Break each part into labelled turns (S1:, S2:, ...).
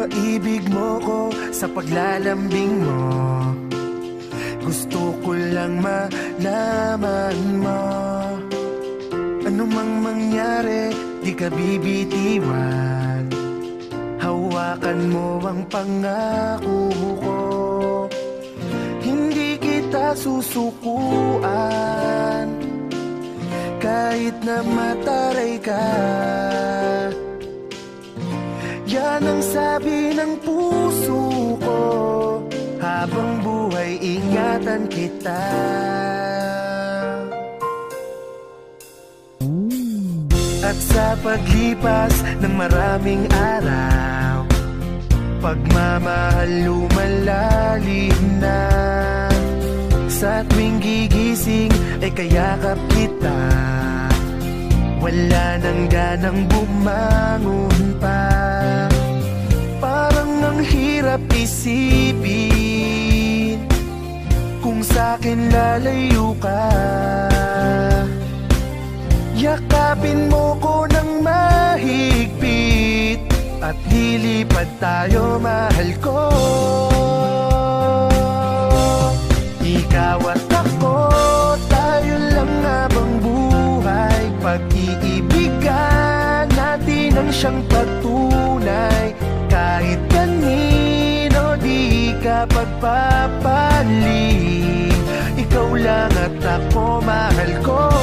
S1: maibig mo ko sa paglalambing mo. Gusto ko lang malaman mo, ano mang mangyari, di ka bibitiwan. Hawakan mo ang pangako ko, hindi kita susukuan. Kahit na mataray ka, yan ang sabi ng puso ko. Habang buhay, ingatan kita. At sa paglipas ng maraming araw, pagmamahal lumalalim na. Sa tuwing gigising ay kayakap kita, wala nang ganang bumangon pa. Parang ang hirap isipin kung sa'kin lalayo ka. Yakapin mo ko ng mahigpit at lilipad tayo, mahal ko. Ikaw at ako, tayo lang habang buhay. Pag-iibigan natin ang siyang patunay. Kahit kanino di ka pagpapaling, ikaw lang at ako, mahal ko.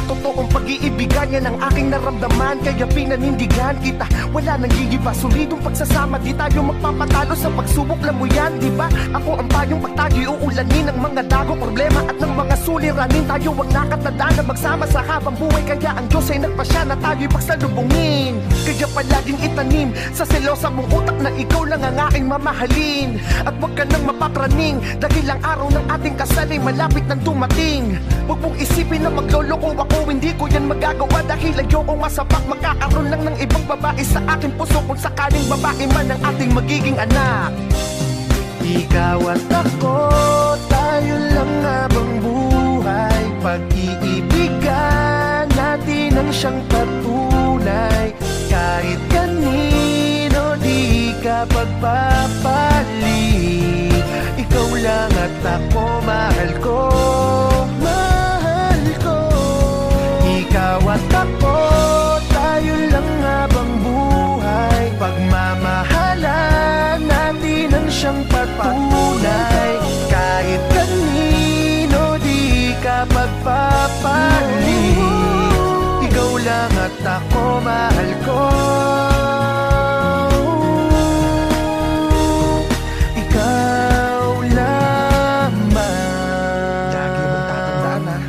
S1: Totoong pag-iibigan, yan ang aking naramdaman. Kaya pinanindigan kita, wala nang gigiba. Solidong pagsasama, di tayo magpapatalo sa pagsubok. Alam mo yan, di ba? Ako ang payong pagtayo'y uulanin ng mga dagong problema at ng mga suliranin. Tayo ang nakatanda na magsama sa habang buhay. Kaya ang Diyos ay nagpasya na tayo'y pagsalubungin. Kaya palaging itanim sa selosa mong utak na ikaw lang ang aking mamahalin. At huwag ka nang mapapraning, dahil ang araw ng ating kasal ay malapit nang dumating. Huwag mong isipin na magloloko ako, hindi ko yan magagawa. Dahil ayoko masapak magkakaroon lang ng ibang babae sa aking puso, kung sakaling babae man ang ating magiging anak. Ikaw at ako, tayo lang habang buhay. Pag-iibigan natin ang siyang patunay. Kahit kanino di ka pagpapaling, ikaw lang at ako, mahal ko. Ikaw at ako, tayo lang habang buhay. Pagmamahalan natin ang siyang patunay. Kahit kanino di ka pagpapaling, ikaw lang at ako, mahal ko. Ikaw lamang. Lagi mong tatandaan, ha?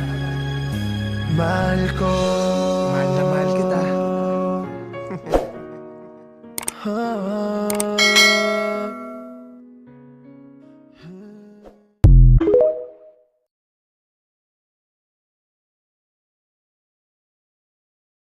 S1: Mahal ko. Mahal na mahal kita.